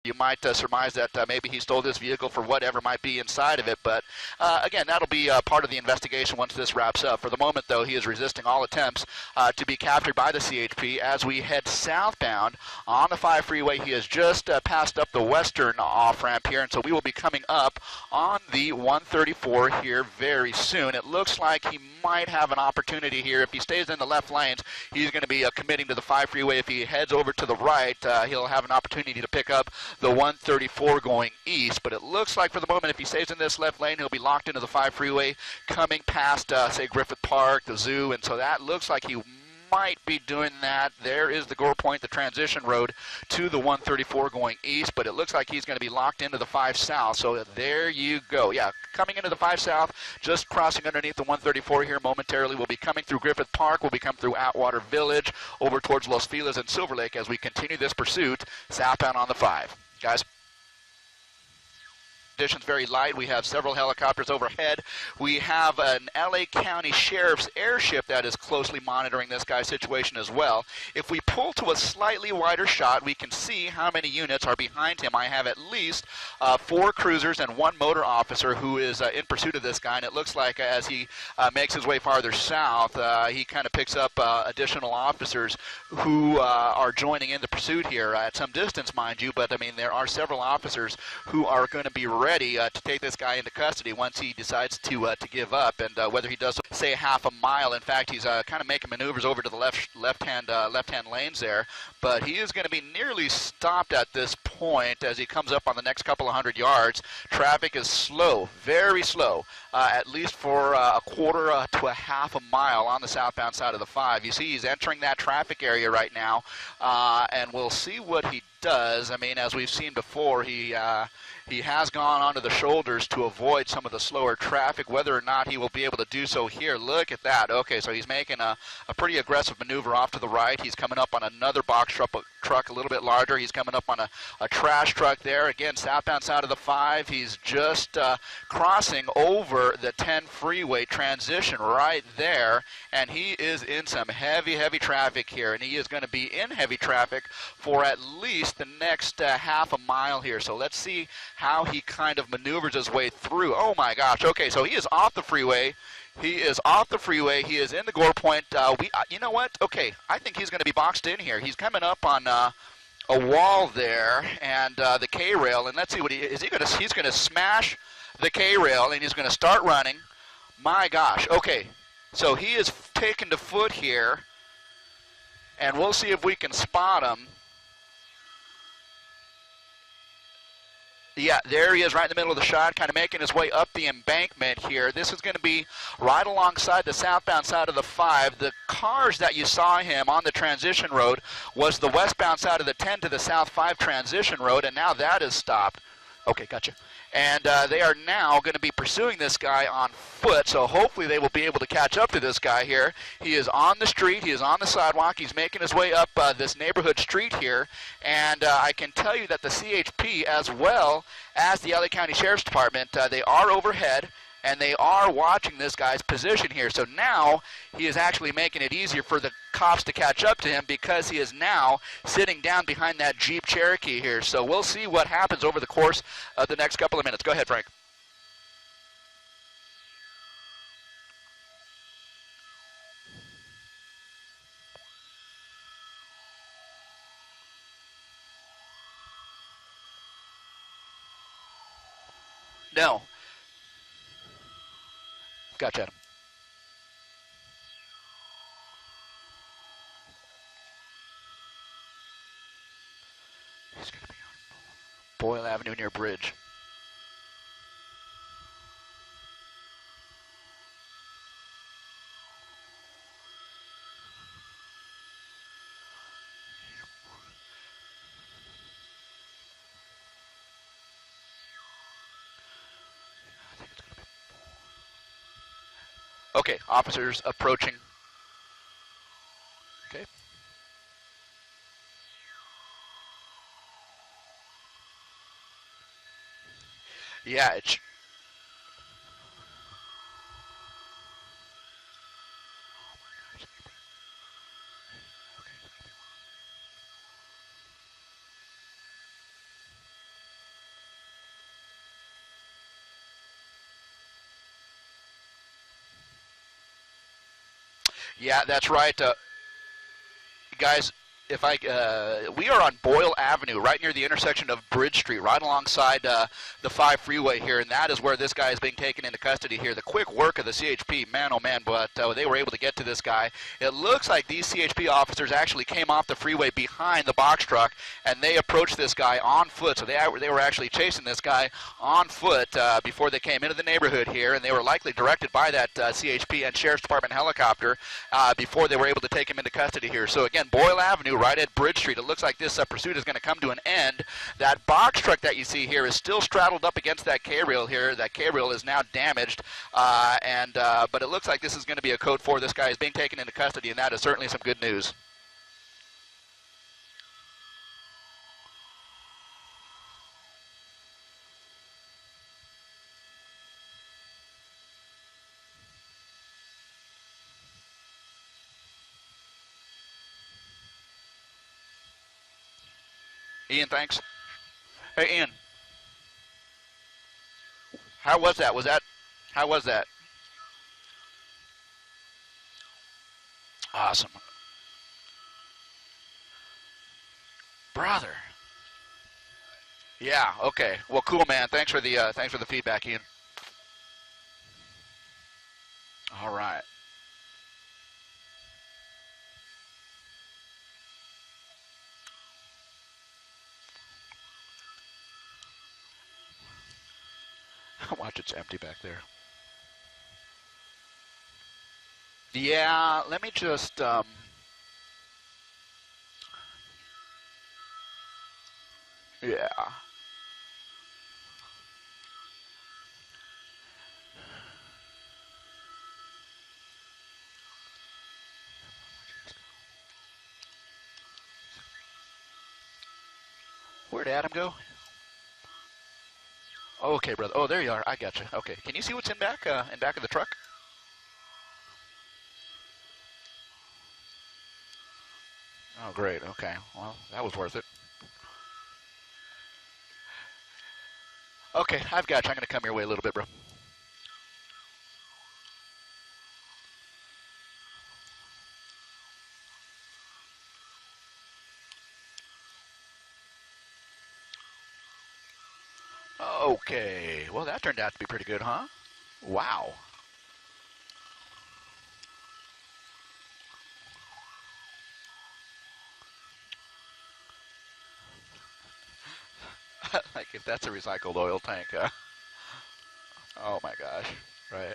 You might surmise that maybe he stole this vehicle for whatever might be inside of it, but again, that'll be part of the investigation once this wraps up. For the moment, though, he is resisting all attempts to be captured by the CHP. As we head southbound on the 5 freeway, he has just passed up the western off-ramp here, and so we will be coming up on the 134 here very soon. It looks like he might have an opportunity here. If he stays in the left lanes, he's going to be committing to the 5 freeway. If he heads over to the right, he'll have an opportunity to pick up the 134 going east. But it looks like for the moment, if he stays in this left lane, he'll be locked into the 5 freeway, coming past, say, Griffith Park, the zoo, and so that looks like he might be doing that. There is the Gore Point, the transition road to the 134 going east, but it looks like he's going to be locked into the 5 south. So there you go. Yeah, coming into the 5 south, just crossing underneath the 134 here momentarily. We'll be coming through Griffith Park. We'll be coming through Atwater Village over towards Los Feliz and Silver Lake as we continue this pursuit southbound on the 5. Guys. Conditions very light. We have several helicopters overhead. We have an LA County Sheriff's airship that is closely monitoring this guy's situation as well. If we pull to a slightly wider shot, we can see how many units are behind him. I have at least 4 cruisers and 1 motor officer who is in pursuit of this guy, and it looks like as he makes his way farther south, he kind of picks up additional officers who are joining in the pursuit here at some distance, mind you, but I mean there are several officers who are going to be ready to take this guy into custody once he decides to give up, and whether he does say half a mile. In fact, he's kind of making maneuvers over to the left-hand lanes there, but he is going to be nearly stopped at this point as he comes up on the next couple of 100 yards. Traffic is slow, very slow, at least for a quarter to a half a mile on the southbound side of the 5. You see he's entering that traffic area right now, and we'll see what he does. I mean, as we've seen before, he has gone onto the shoulders to avoid some of the slower traffic. Whether or not he will be able to do so here, look at that. Okay, so he's making a pretty aggressive maneuver off to the right. He's coming up on another box truck a little bit larger. He's coming up on a trash truck there. Again, southbound side of the 5. He's just crossing over the 10 freeway transition right there, and he is in some heavy, heavy traffic here, and he is going to be in heavy traffic for at least the next half a mile here. So let's see how he kind of maneuvers his way through. Oh my gosh. Okay, so he is off the freeway. He is off the freeway. He is in the Gore Point. You know what? Okay, I think he's going to be boxed in here. He's coming up on a wall there and the K-rail, and let's see what he's going to smash the K-rail, and he's going to start running. My gosh. Okay, so he is taken to foot here, and we'll see if we can spot him. Yeah, there he is right in the middle of the shot, kind of making his way up the embankment here. This is going to be right alongside the southbound side of the 5. The cars that you saw him on the transition road was the westbound side of the 10 to the south 5 transition road, and now that is stopped. Okay, gotcha. And they are now going to be pursuing this guy on foot, so hopefully they will be able to catch up to this guy here. He is on the street. He is on the sidewalk. He's making his way up this neighborhood street here, and I can tell you that the CHP, as well as the LA County Sheriff's Department, they are overhead, and they are watching this guy's position here. So now he is actually making it easier for the cops to catch up to him because he is now sitting down behind that Jeep Cherokee here. So we'll see what happens over the course of the next couple of minutes. Go ahead, Frank. No. Gotcha, Adam. He's going to be on Boyle Avenue near Bridge. Okay, officers approaching. Okay. Yeah, it's... Yeah, that's right. Guys, if we are on Boyle Avenue, right near the intersection of Bridge Street, right alongside the 5 freeway here, and that is where this guy is being taken into custody here. The quick work of the CHP, man, oh man, but they were able to get to this guy. It looks like these CHP officers actually came off the freeway behind the box truck, and they approached this guy on foot. So they were actually chasing this guy on foot before they came into the neighborhood here, and they were likely directed by that CHP and Sheriff's Department helicopter before they were able to take him into custody here. So again, Boyle Avenue, right at Bridge Street. It looks like this pursuit is going to come to an end. That box truck that you see here is still straddled up against that K-rail here. That K-rail is now damaged, but it looks like this is going to be a code 4. This guy is being taken into custody, and that is certainly some good news. Ian, thanks. Hey, Ian. How was that? How was that? Awesome. Brother. Yeah, okay. Well, cool, man. Thanks for the feedback, Ian. All right. Watch, it's empty back there. Yeah, let me just yeah. Where'd Adam go? Okay, brother. Oh, there you are. I got you. Okay. Can you see what's in back of the truck? Oh, great. Okay. Well, that was worth it. Okay, I've got you. I'm going to come your way a little bit, bro. Okay. Well, that turned out to be pretty good, huh? Wow. Like if that's a recycled oil tank, oh my gosh, right?